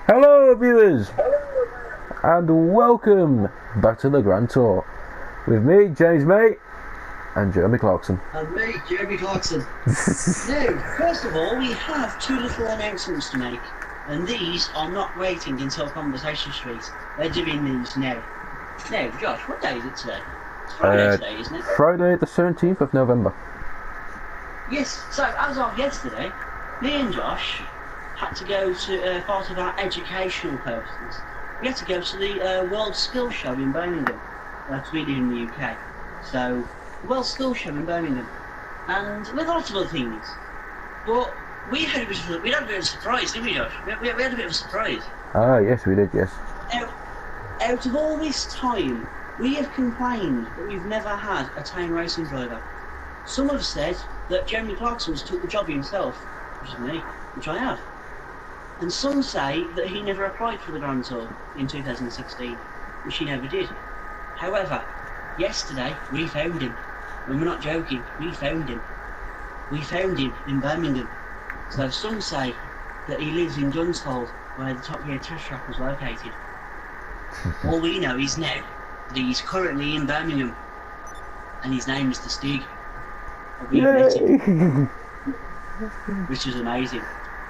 Hello viewers, and welcome back to the Grand Tour with me, James May, and Jeremy Clarkson. And me, Jeremy Clarkson. Now, first of all, we have two little announcements to make, and these are not waiting until Conversation Street. They're doing these now. Now, Josh, what day is it today? It's Friday today, isn't it? Friday the 17th of November. Yes, so as of yesterday, me and Josh had to go to part of our educational purposes. We had to go to the World Skills Show in Birmingham. That's we live in the UK. So, the World Skills Show in Birmingham, and with lots of other things. But we had a bit of a surprise, didn't we, Josh? We had a bit of a surprise. Ah, yes, we did, yes. Now, out of all this time, we have complained that we've never had a town racing driver. Some have said that Jeremy Clarkson's took the job himself, which is me, which I have. And some say that he never applied for the Grand Tour in 2016, which he never did. However, yesterday we found him. And we're not joking, we found him. We found him in Birmingham. So some say that he lives in Dunsfold, where the Top Gear test track was located. All we know is now that he's currently in Birmingham, and his name is the Stig. We met him, which is amazing.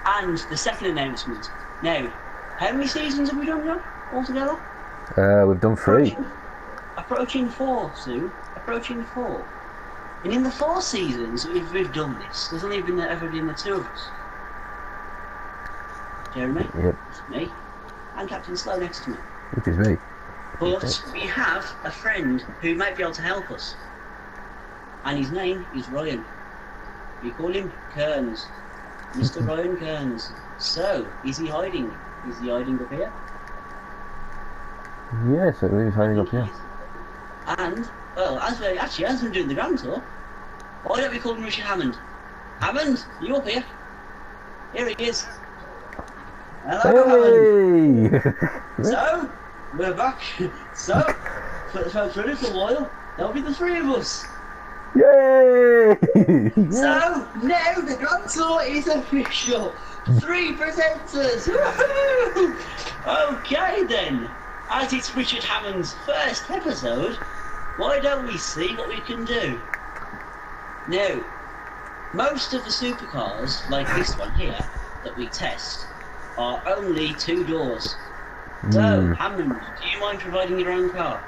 And the second announcement. Now, how many seasons have we done, John, altogether? We've done 3. Approaching 4 soon. Approaching 4. And in the 4 seasons we've done this, there's only ever been the 2 of us. Jeremy, Yep. me, and Captain Slow next to me. Which is me. But we have a friend who might be able to help us. And his name is Ryan. We call him Kearns. Mr. Ryan Kearns. So, is he hiding? Is he hiding up here? Yes, I believe he's hiding up here. And, well, as we're doing the Grand Tour, why don't we call him Richard Hammond? Hammond, you up here? Here he is. Hello, Hammond. Hey! So, we're back. So, for a little while, there'll be the 3 of us. Yay! So, now the Grand Tour is official. 3 presenters. Woohoo! Okay then, as it's Richard Hammond's first episode, why don't we see what we can do? Now, most of the supercars, like this one here, that we test, are only 2 doors. So, Hammond, do you mind providing your own car?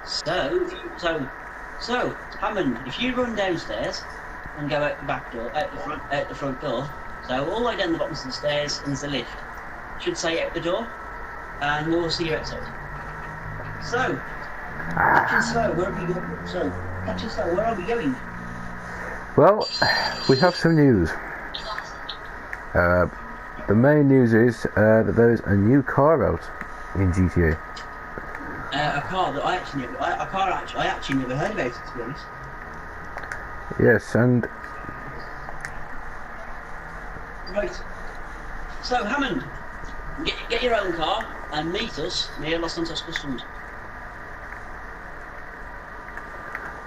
So, Hammond, if you run downstairs and go out the back door, out the front door, so all the way down the bottom of the stairs and there's a lift. Should say out the door, and we'll see you outside. So, Captain Slow, where are we going? So, Captain Slow, where are we going? Well, we have some news. The main news is that there is a new car out in GTA. A car that I actually never heard about it, to be honest. Yes, and Right. So, Hammond, get your own car and meet us near Los Santos Customs.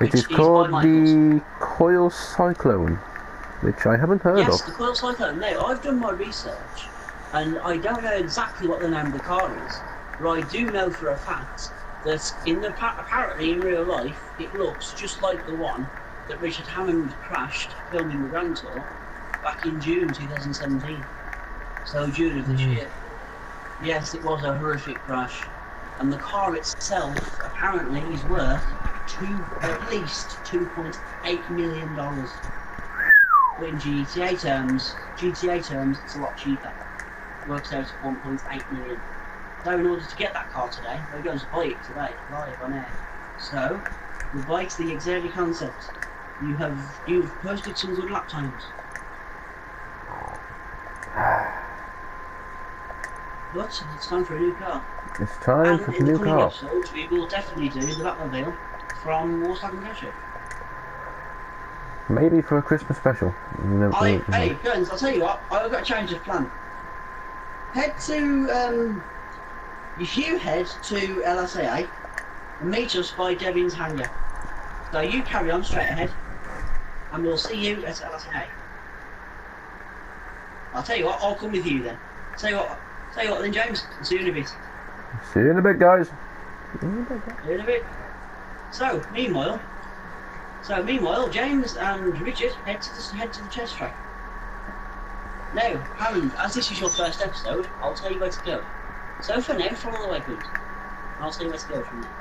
it is called the Coil Cyclone, which I haven't heard of. Yes, the Coil Cyclone. Now, I've done my research, and I don't know exactly what the name of the car is, but I do know for a fact that apparently in real life, it looks just like the one that Richard Hammond crashed filming the Grand Tour back in June 2017. So June of this year. Yes, it was a horrific crash, and the car itself apparently is worth at least $2.8 million. But in GTA terms, it's a lot cheaper. works out at 1.8 million. So in order to get that car today, we're going to buy it today, live on air. So, the bike's the exact concept. You've posted some good lap times. But it's time for a new car. It's time for a new car. In the coming episodes, we will definitely do the Batmobile from Warsaw Garage. Maybe for a Christmas special. Hey, guys, I'll tell you what, I've got a change of plan. Head to, if you head to LSIA and meet us by Devin's hangar. So you carry on straight ahead and we'll see you at LSIA. I'll tell you what, I'll come with you then. Tell you what then, James, I'll see you in a bit. See you in a bit, guys. See you in a bit. So, meanwhile, James and Richard head to the test track. Now, Hammond, as this is your first episode, I'll tell you where to go. So for now, follow the waypoint. I'll tell you where to go from there.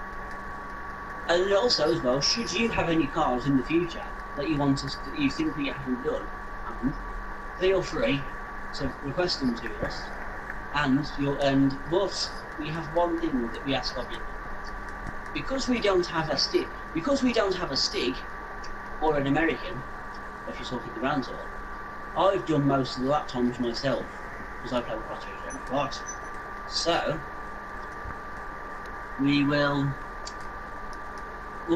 And also, as well, should you have any cars in the future that you think we haven't done, feel free to request them to us. But we have one thing that we ask of you. Because we don't have a stick, or an American, if you're talking the Grand Tour, I've done most of the lap times myself, because I play with Jeremy Clarkson. So, we'll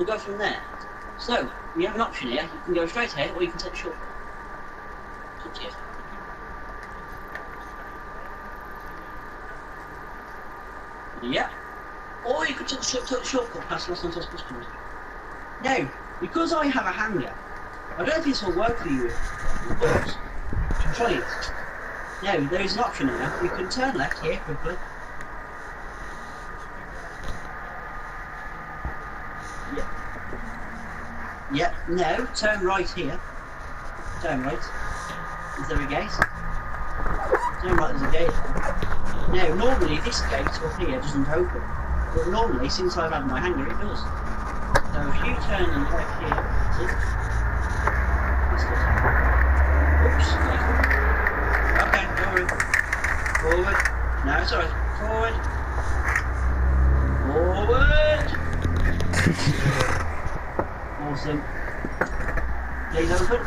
go from there. So, we have an option here. You can go straight ahead, or you can take a shortcut. It's up to you. Yeah. Or you could take the shortcut past Los Santos Customs. Now, because I have a hangar, I don't know if this will work for you, but try it. Now, there is an option here. You can turn left here quickly. Yep. Now, turn right here. Turn right. Is there a gate? Turn right, there's a gate. Now, normally this gate up here doesn't open. But normally, since I've had my hangar, it does. So if you turn left here, see? That's good. Oops, okay, don't worry. Forward. No, it's alright. Forward. Awesome. Please open.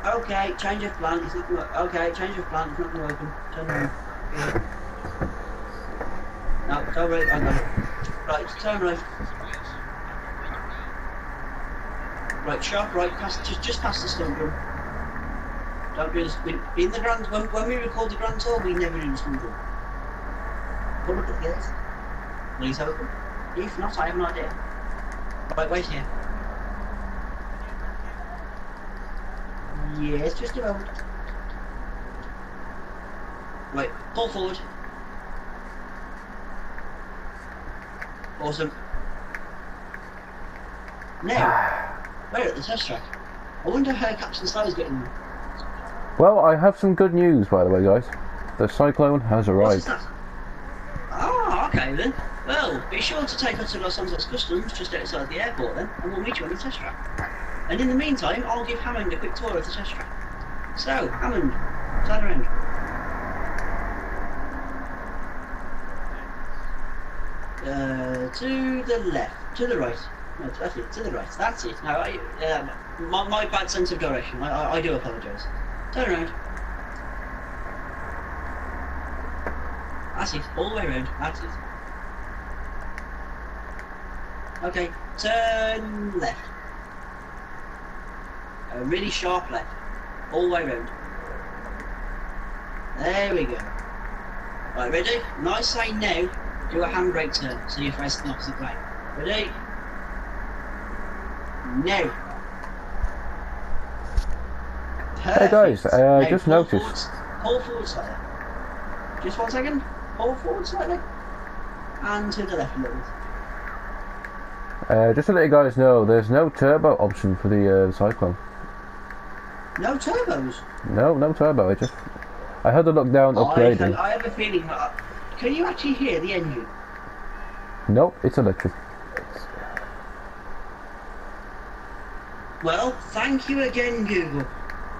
Okay, change of plan. It's not going to okay, change of plan. It's not going to open. Turn around. Yeah. No, go right. I got it. Right, turn right. Right, sharp right. Just past the stun drum. Don't do this. In the Grand, when we record the Grand Tour, we never do the stun drum. Pull up at the gate. Please open. If not, I have an idea. Right, wait here. Yes, just a moment. Right, pull forward. Awesome. Now, we're at the test track. I wonder how Captain Slow's getting on. Well, I have some good news, by the way, guys. The Cyclone has arrived. What's that? Ah, okay then. Well, be sure to take us to Los Santos Customs, just outside the airport then, and we'll meet you on the test track. And in the meantime, I'll give Hammond a quick tour of the test track. So, Hammond, turn around. To the left, to the right. No, that's it, to the right. That's it. No, my bad sense of direction. I do apologise. Turn around. That's it, all the way around. That's it. Okay, turn left. A really sharp left. All the way around. There we go. Right, ready? When I say now, do a handbrake turn, so you're facing the opposite way. Ready? Now. Perfect. Hey guys, now just noticed. Pull forward slightly. Just 1 second. Pull forward slightly. And to the left a little bit. Just to let you guys know, there's no turbo option for the Cyclone. No turbos? No turbo. I had to look down upgrading. I have a feeling that... Can you actually hear the engine? Nope, it's electric. Well, thank you again, Google.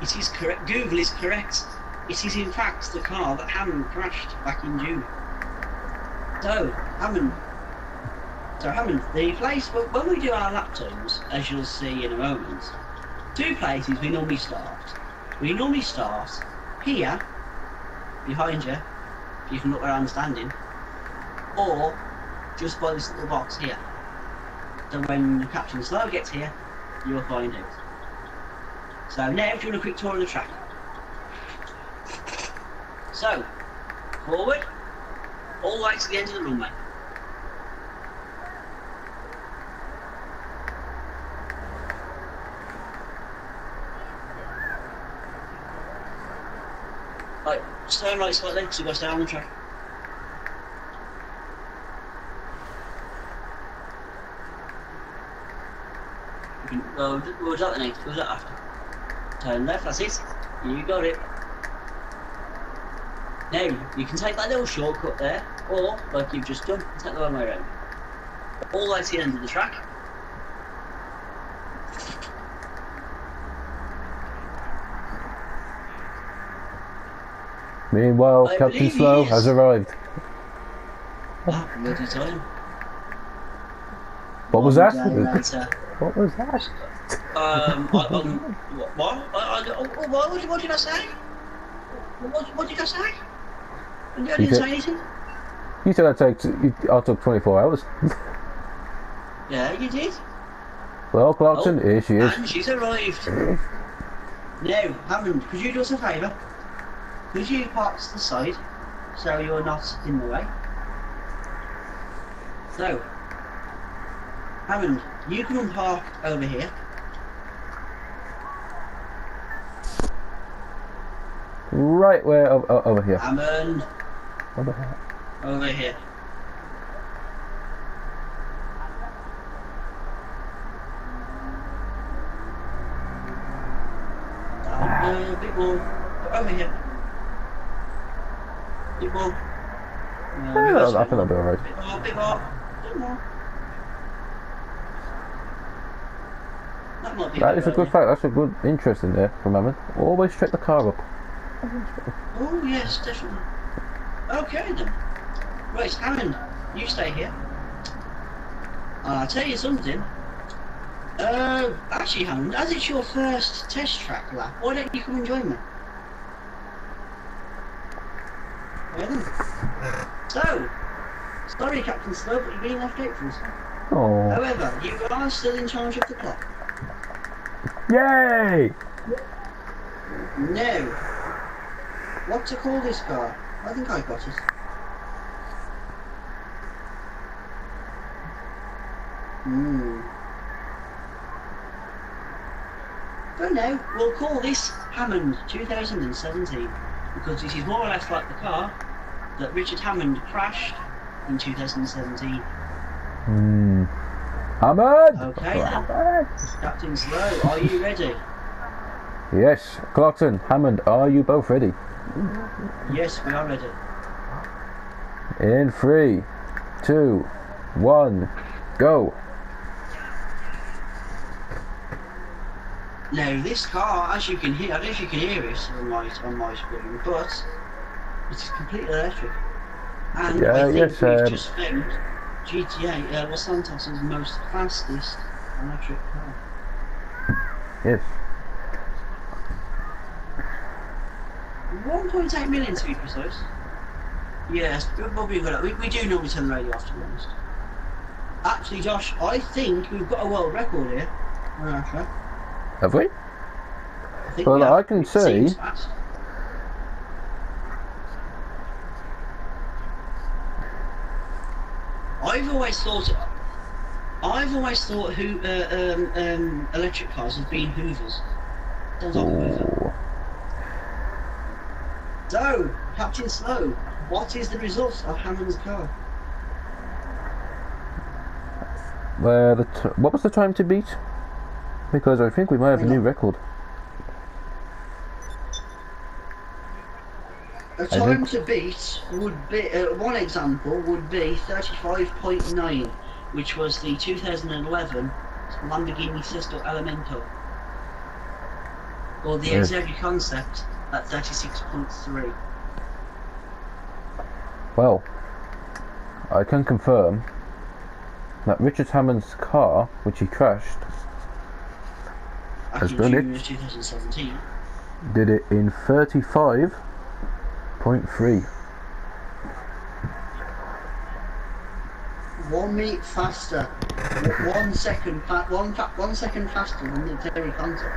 It is correct. Google is correct. It is in fact the car that Hammond crashed back in June. So Hammond, the place when we do our lap times, as you'll see in a moment, two places we normally start. We normally start here, behind you, if you can look where I'm standing, or just by this little box here. So when Captain Slow gets here, you'll find out. So now, if you want a quick tour of the track. So, forward, all the way to the end of the runway. Right, just turn right slightly, so you've got to stay on the track. Well, was that the next? Was that after? Turn left, that's it. You got it. Now, you can take that little shortcut there, or, like you've just done, take the long way around. All the way to the end of the track. Meanwhile, Captain Slow has arrived. Ah, bloody time. What was that? What was that? What did I say? What did I say? I didn't say anything. You said I took 24 hours. Yeah, you did. Well, Clarkson, here she is. And she's arrived. Now, Hammond, could you do us a favour? Could you park to the side so you're not in the way? So, Hammond, you can park over here. Right where? Over here. Hammond. Over here. Over here. A bit more. Over here. A bit more. I think I'll be alright. Bit more. That is a good fact. That's a good interest in there from Hammond. Always check the car up. Oh yes, definitely. Okay then. Right, Hammond, you stay here. I'll tell you something. Actually, Hammond, as it's your first test track lap, why don't you come and join me? Yeah, then. So, sorry, Captain Slow, but you're being left out for us. Oh. However, you are still in charge of the clock. Yay! Now, what to call this car? I think I got it. So now, we'll call this Hammond 2017, because this is more or less like the car that Richard Hammond crashed in 2017. Hammond! Okay then. Captain Slow, are you ready? Yes. Clarkson, Hammond, are you both ready? Yes, we are ready. In 3, 2, 1, go. Now this car, as you can hear, I don't know if you can hear it on my screen, but it is completely electric. And Yeah, I think yes, we've just found GTA Los Santos' most fastest electric car. Yes. 1.8 million to be precise. Yes, we'll be good. We do normally turn the radio off, to be honest. Actually, Josh, I think we've got a world record here on our track. Have we? I think Well, we have. I can It see. seems fast. I've always thought electric cars have been Hoovers. Sounds like a Hoover. So, Captain Slow, what is the result of Hammond's car? What was the time to beat? Because I think we might have a new record. A time to beat would be, one example would be 35.9, which was the 2011 Lamborghini Sesto Elemento. or the Yes. auxiliary concept at 36.3. Well, I can confirm that Richard Hammond's car, which he crashed, Back has in done June it. of 2017. Did it in 35.3. 1 minute faster. 1 second, 1 second faster than the auxiliary concept.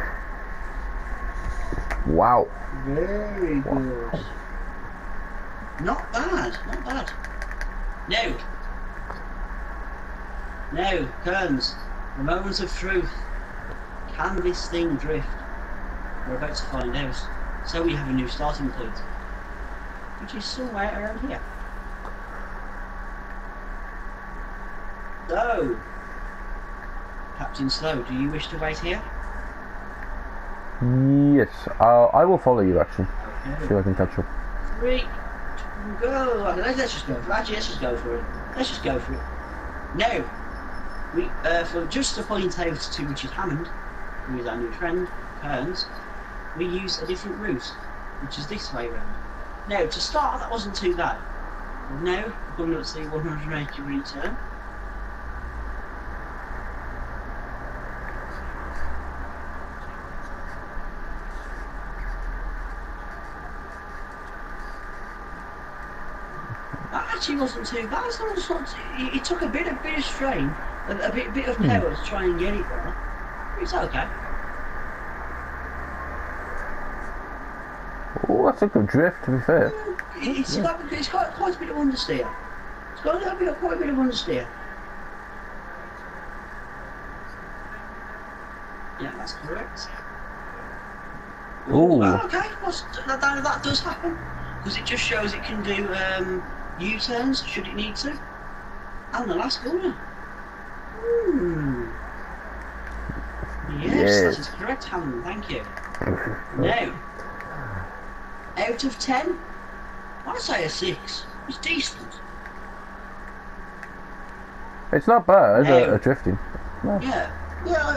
Wow. Very good. Not bad, not bad. Now, Kearns, the moment of truth. Can this thing drift? We're about to find out. So we have a new starting point, which is somewhere around here. So, Captain Slow, do you wish to wait here? Yes, I will follow you actually. Okay. See if I can catch up. 3, 2, go. Let's just go for it. Actually, let's just go for it. Let's just go for it. Now, we for just to point out to Richard Hammond, who is our new friend, Kearns, we use a different route, which is this way round. Now, to start, that wasn't too bad. Now, we're coming up to the 180 degree turn. That actually wasn't too bad. It took a bit of strain, a bit of power to try and get it there. It's okay. Oh, that's a good drift, to be fair. It's got quite a bit of understeer. It's got quite a bit of understeer. Yeah, that's correct. Ooh. Oh, okay, that does happen. Because it just shows it can do U-turns, should it need to. And the last corner. Yes, that is correct, Hammond, thank you. Now, out of 10, I'd say a 6. It's decent. It's not bad, No. drifting. No. Yeah,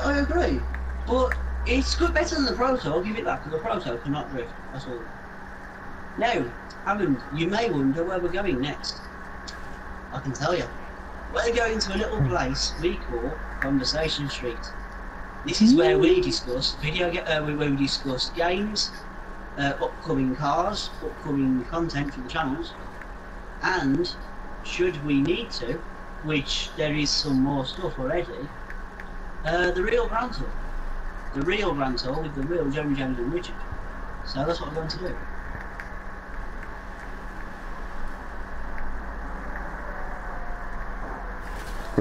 I agree. But it's good, better than the Proto, I'll give it that, because the Proto cannot drift, that's all. Now, Hammond, you may wonder where we're going next. I can tell you. We're going to a little place we call Conversation Street. This is where we discuss where we discuss games, upcoming cars, upcoming content for the channels, and should we need to, which there is some more stuff already, the real Grand Tour. The real Grand Tour with the real Jeremy James and Richard. So that's what we're going to do.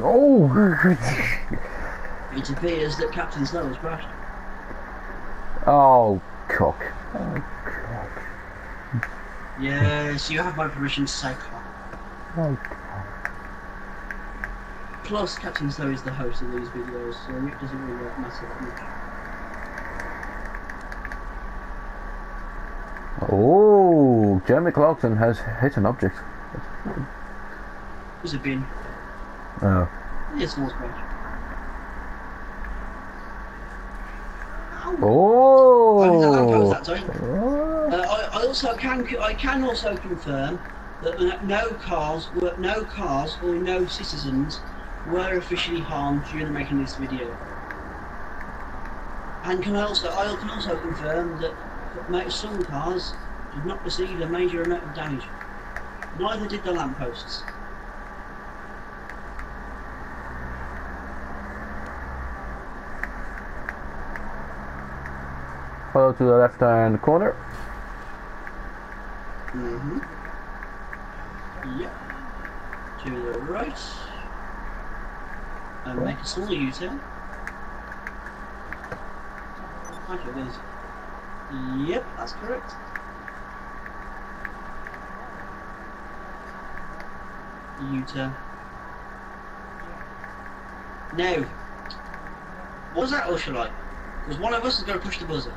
Oh! It appears that Captain Snow has crashed. Oh, cock. Oh, cock. Yes, you have my permission to say cock. Oh, Plus, Captain Snow is the host of these videos, so it doesn't really matter that much. Oh, Jeremy Clarkson has hit an object. There's a bin. Oh. Yeah, small scratch. Oh! That time. I can also confirm that no cars or no citizens were officially harmed during the making of this video. And I can also confirm that some cars did not receive a major amount of damage. Neither did the lampposts. Follow to the left hand corner. Yep. To the right. And make a small U-turn. Yep, that's correct. U-turn. Now, was that or shall I? Because one of us is going to push the buzzer.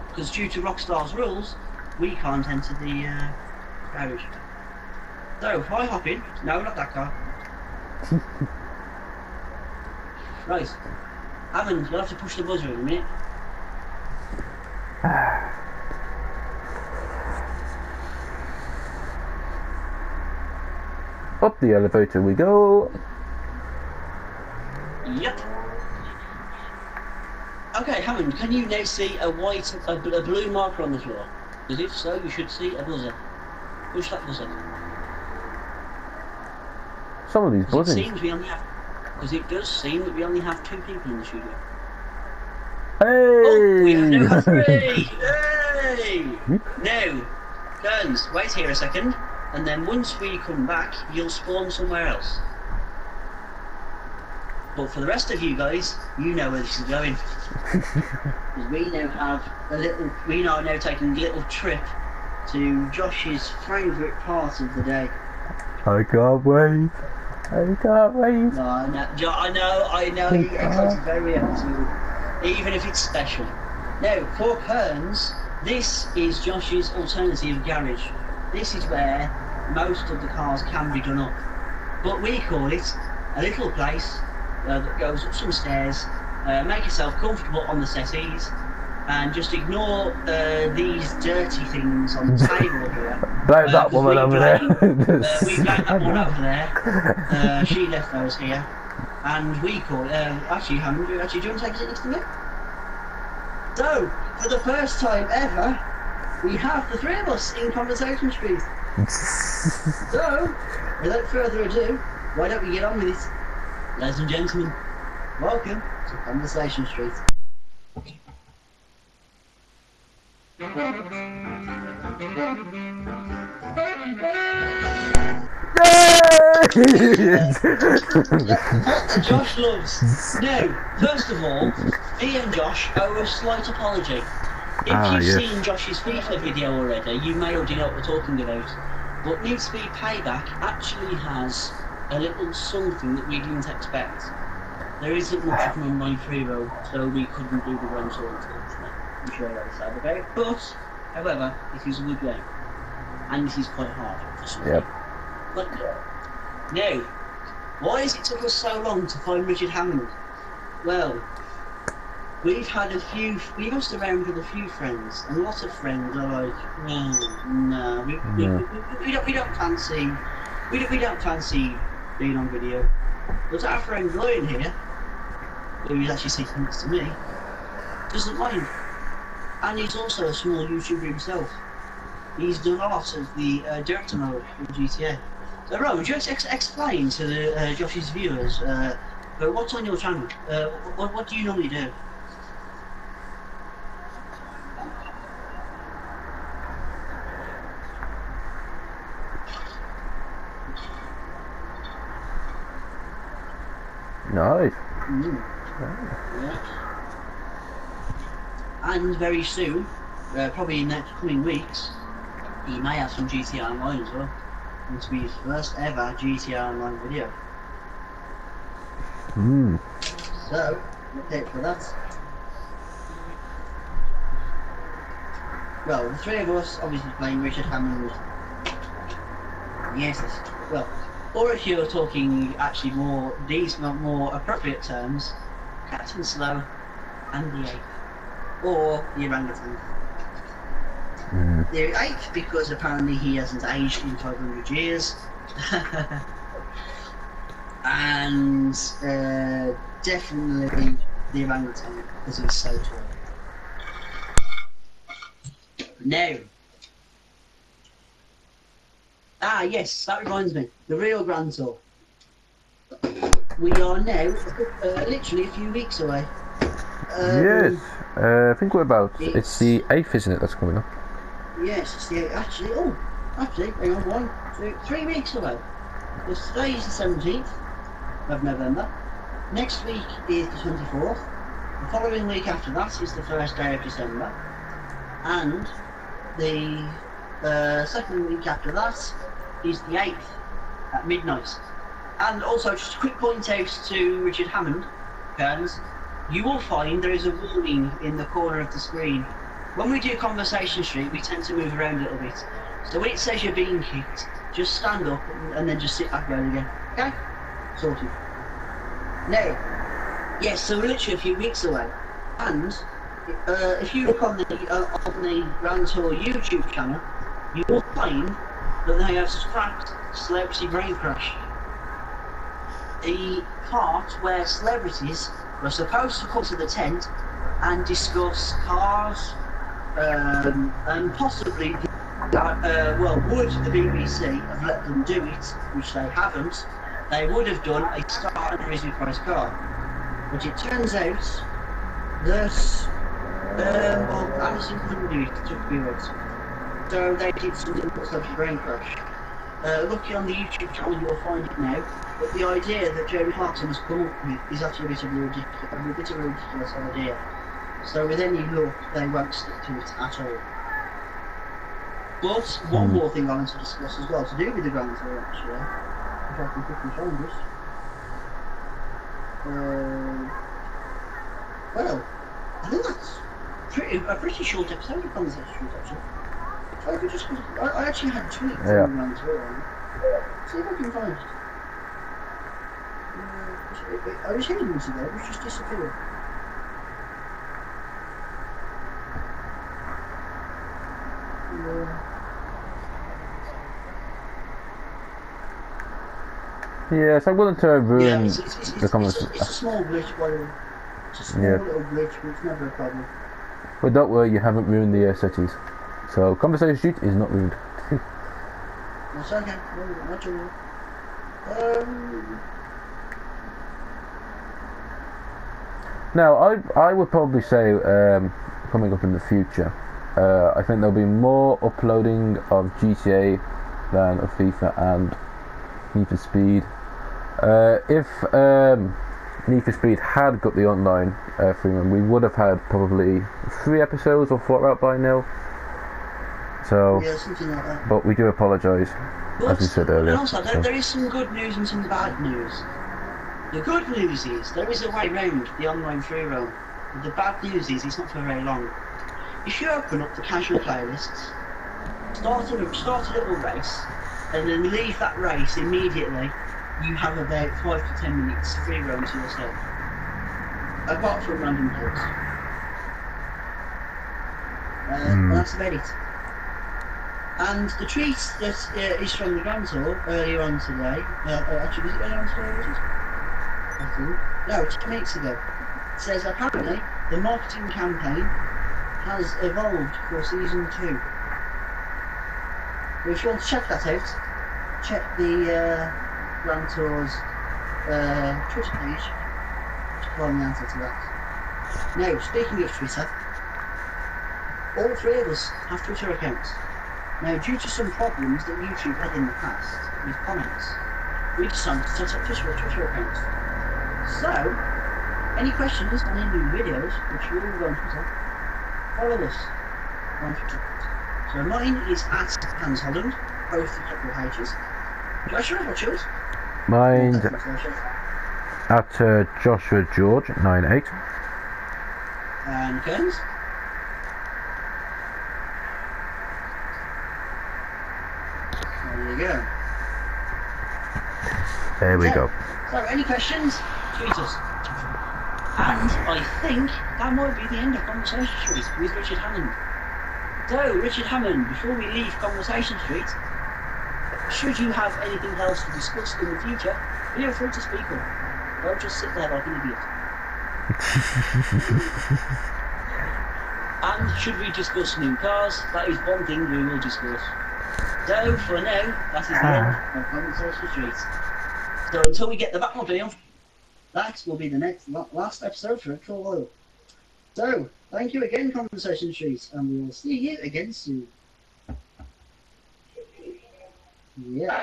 Because due to Rockstar's rules, we can't enter the garage. So, if I hop in, no, not that car. Right, Hammond, you'll have to push the buzzer in a minute. Up the elevator we go. Yep. Okay, Hammond, can you now see a blue marker on the floor? Because if so, you should see a buzzer. Push that buzzer. Some of these Because buzzings. it does seem that we only have 2 people in the studio. Hey! Oh, we have now had 3! Hey! Now, Kearns, wait here a second, and then once we come back, you'll spawn somewhere else. But for the rest of you guys, you know where this is going. Because we are now taking a little trip to Josh's favourite part of the day. I can't wait. I can't wait. No, I know, you're excited very episode, even if it's special. Now, for Kearns, this is Josh's alternative garage. This is where most of the cars can be done up. But we call it a little place that goes up some stairs, make yourself comfortable on the settees, and just ignore these dirty things on the table here. Blame that woman over there. We blame that one over there. She left those here. And we call it, actually, do you want to take a seat next to me? So, for the first time ever, we have the 3 of us in Conversation Street. So, without further ado, why don't we get on with it? Ladies and gentlemen, welcome to Conversation Street. What Josh loves. Now, first of all, me and Josh owe a slight apology. If you've seen Josh's FIFA video already, you may already know what we're talking about. But Need Speed Payback actually has a little something that we didn't expect. There isn't much of an online free roll, so we couldn't do the run tour unfortunately. I'm sure that's sad about. But, however, it is a good game. And it is quite hard for some people. But now, why has it took us so long to find Richard Hammond? Well, we've messed around with a few friends, and a lot of friends are like, no, we don't fancy being on video. But our friend Ryan here, who is actually sitting next to me, doesn't mind. And he's also a small YouTuber himself. He's done a lot of the director mode for GTA. So Ryan, would you explain to the Josh's viewers what's on your channel? What do you normally do? Nice. Yeah. And very soon, probably in the next coming weeks, he may have some GTA Online as well. This will be his first ever GTA Online video. So, look out for that. Well, the 3 of us obviously playing Richard Hammond. Yes, well, or if you're talking actually more appropriate terms, Captain Slow and the Ape, or the Orangutan. The Ape because apparently he hasn't aged in 500 years, and definitely the Orangutan because he's so tall. Now. Yes, that reminds me. The real Grand Tour. We are now literally a few weeks away. Yes, I think we're about. It's the 8th, isn't it? That's coming up. Yes, it's the 8th. Actually, hang on, 1, 2, 3 weeks away. Because today is the 17th of November. Next week is the 24th. The following week after that is the 1st day of December. And the second week after that is the 8th at midnight. And also, just a quick point out to Richard Hammond, Kearns, you will find there is a warning in the corner of the screen. When we do Conversation Street, we tend to move around a little bit. So when it says you're being kicked, just stand up and then just sit back down again. Okay? Sorted. Now, yes, so we're literally a few weeks away. And if you look on the Grand Tour YouTube channel, you will find but they have scrapped Celebrity Brain Crash. The part where celebrities were supposed to come to the tent and discuss cars, and possibly, would the BBC have let them do it, which they haven't. They would have done a Star and Reasonably Priced car. But it turns out that Amazon couldn't do it, it took 3 weeks. So they did something called Celebrity Brain Crash. Looking on the YouTube channel, you'll find it now. But the idea that Jeremy Clarkson has come up with is actually a bit of a ridiculous idea. So with any luck, they won't stick to it at all. But one more thing I want to discuss as well, to do with the Grand Tour actually, if I can quickly find this. Well, I think that's a pretty short episode of Conversation Street actually. So I could just, I actually had tweets on the Grand Tour. See if I can find it. I was hearing this ago, it was just disappeared. Yes, I'm willing to ruin the conversation. It's a small glitch, by the way. It's a small little glitch, but it's never a problem. But don't worry, you haven't ruined the settings. So, Conversation Street is not ruined. That's okay, not too much. Now, I would probably say, coming up in the future, I think there'll be more uploading of GTA than of FIFA and Need for Speed. If Need for Speed had got the online freemium, we would have had probably 3 episodes or 4 out by now. So, yeah, something like that. But we do apologise, as we said earlier. And also, there is some good news and some bad news. The good news is there is a way round the online free roam. The bad news is it's not for very long. If you open up the casual playlists, start a little race, and then leave that race immediately, you have about 5 to 10 minutes free roam to yourself. Apart from random kills. That's about it. And the tweet that is from the Grand Tour earlier on today, actually was it earlier on today, was it? I think. No, 2 minutes ago. It says apparently the marketing campaign has evolved for season 2. So if you want to check that out, check the Grand Tour's Twitter page to find the answer to that. Now, speaking of Twitter, all 3 of us have Twitter accounts. Now, due to some problems that YouTube had in the past with comments, we decided to set up Twitter accounts. So, any questions on any new videos, which you will go on Twitter, follow us on Twitter. So mine is @HansHolland, both the capital H's. Joshua, what's yours? Mine's @josh-jord 98. And Kearns? There you go. There we go. So, any questions? Tweet us. And I think that might be the end of Conversation Street with Richard Hammond. So, Richard Hammond, before we leave Conversation Street, should you have anything else to discuss in the future, feel free to speak up. Don't just sit there like an idiot. And should we discuss new cars, that is one thing we will discuss. So, for now, that is the end of Conversation Street. So until we get the Batmobile, that will be the last episode for a while. So, thank you again, Conversation Street, and we will see you again soon. Yeah.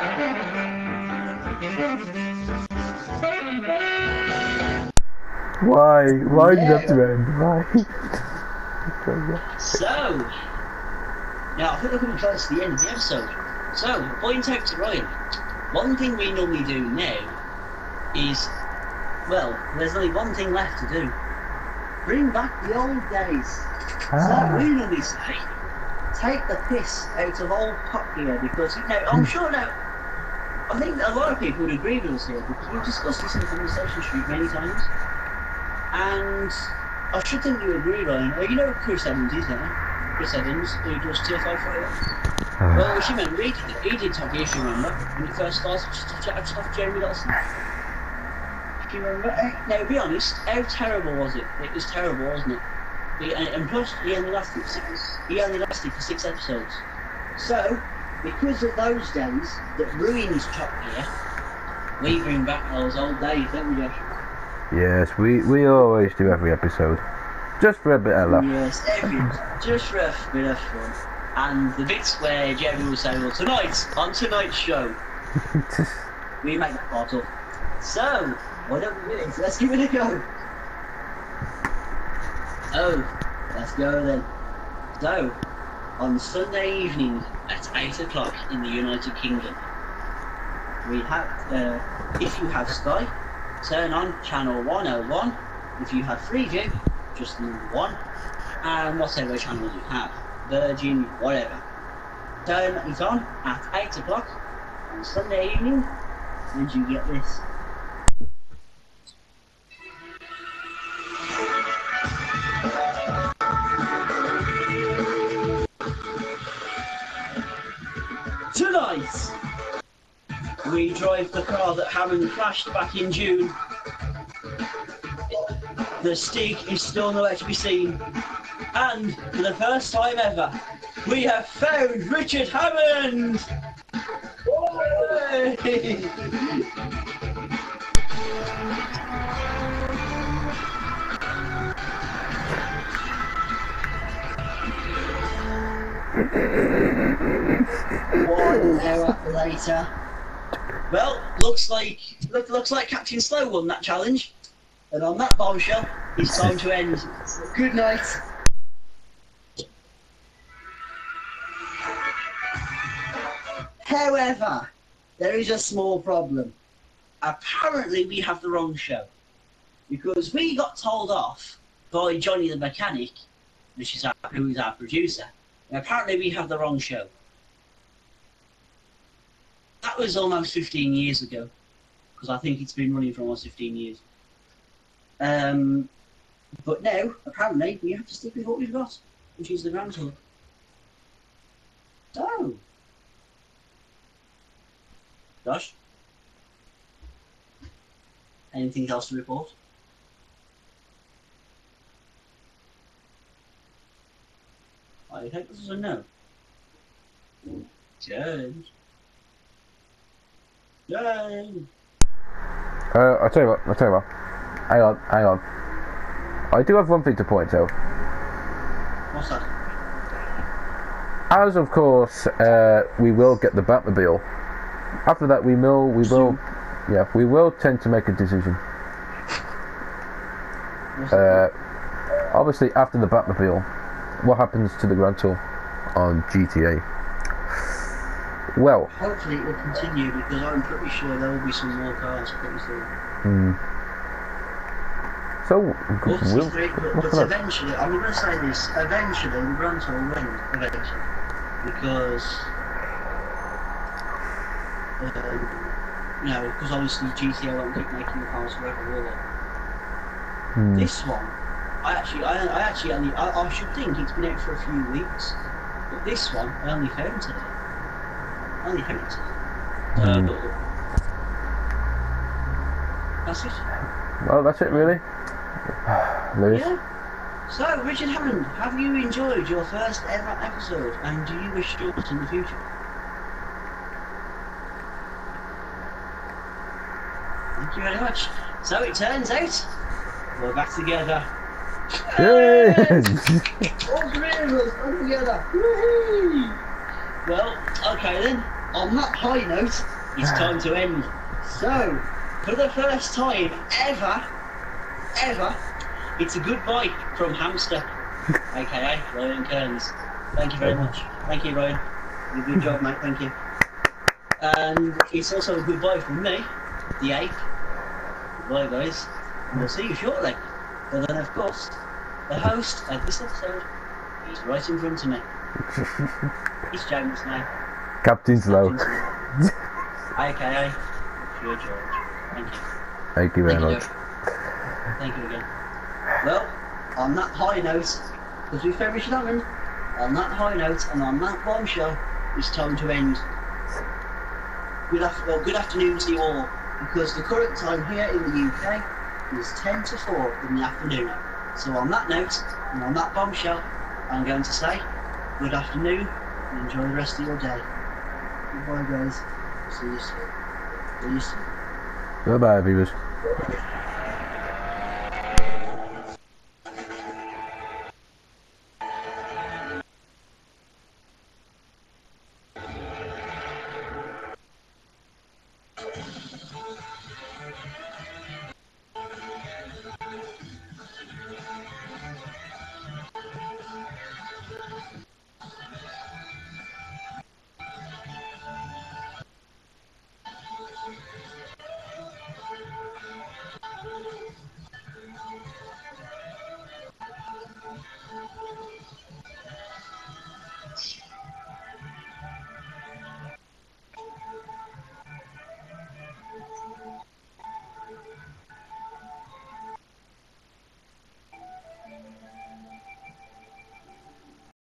Why? Why did you have to end? Why? So, now I think we're coming close to the end of the episode. So, point out to Ryan, one thing we normally do now is, well, there's only one thing left to do. Bring back the old days. So we normally say, take the piss out of old Top Gear, because, you know, I'm sure now, I think a lot of people would agree with us here, because we've discussed this in Conversation Street many times, and I should think you agree, Ryan. You know Chris Evans is, don't you? Chris Evans, who does TFI Fighter. Well, if you remember, he did Top Gear, if you remember, when he first started just off Jeremy Dotson. If you remember, now be honest, how terrible was it? It was terrible, wasn't it? And plus, he only lasted for 6 episodes. So, because of those days that ruined Top Gear, we bring back those old days, don't we, Josh? Yes, we always do every episode. Just for a bit of laugh. Yes, just for a bit of fun. And the bits where Jeremy will say, well, tonight, on tonight's show, we make that part up. So, why don't we do it? Let's give it a go. Oh, let's go then. So, on Sunday evening at 8 o'clock in the United Kingdom, we have, if you have Sky, turn on channel 101. If you have Freeview, just the number 1. And whatever channel you have, Virgin, whatever. Turn it on at 8 o'clock on Sunday evening, and you get this. Tonight, we drive the car that Hammond crashed back in June. The Stig is still nowhere to be seen. And for the first time ever, we have found Richard Hammond! One hour later. Well, looks like Captain Slow won that challenge. And on that bombshell, it's time to end. Good night. However, there is a small problem. Apparently we have the wrong show. Because we got told off by Johnny the mechanic, who is our producer, and apparently we have the wrong show. That was almost 15 years ago, because I think it's been running for almost 15 years. But now, apparently, we have to stick with what we've got, which is the Grand Tour. So, Josh, anything else to report? I think this is a no. James. James. I'll tell you what. Hang on. I do have one thing to point out. What's that? As of course, we will get the Batmobile. After that, we will tend to make a decision. Obviously, after the Batmobile, what happens to the Grand Tour on GTA? Well, hopefully it will continue, because I'm pretty sure there will be some more cars pretty soon. So, but eventually, I'm going to say this, eventually the Grand Tour will win, eventually. Because, because obviously GTA won't keep making the cars forever, will it? This one, I should think it's been out for a few weeks, but this one I only found today. That's it. Well, that's it really. Lewis? Yeah. So, Richard Hammond, have you enjoyed your first ever episode, and do you wish to do it in the future? Thank you very much. So it turns out we're back together. Yay! All three of us are together. Woo-hoo! Well, okay then. On that high note, it's time to end. So, for the first time ever, it's a goodbye from Hamster, aka Ryan Kearns. Thank you very much. Thank you, Ryan. You did a good job, mate. Thank you. And it's also a goodbye from me, the ape. Goodbye, guys. And we'll see you shortly. But then, of course, the host of this episode is right in front of me. It's James now. Captain Slow. aka josh-jord. Thank you. Thank you very much. Thank you again. Well, on that high note, because we found Richard Hammond, on that high note and on that bombshell, it's time to end. Good afternoon to you all, because the current time here in the UK is 10 to 4 in the afternoon. So on that note, and on that bombshell, I'm going to say good afternoon and enjoy the rest of your day. Goodbye, guys. See you soon. See you soon. Goodbye, viewers.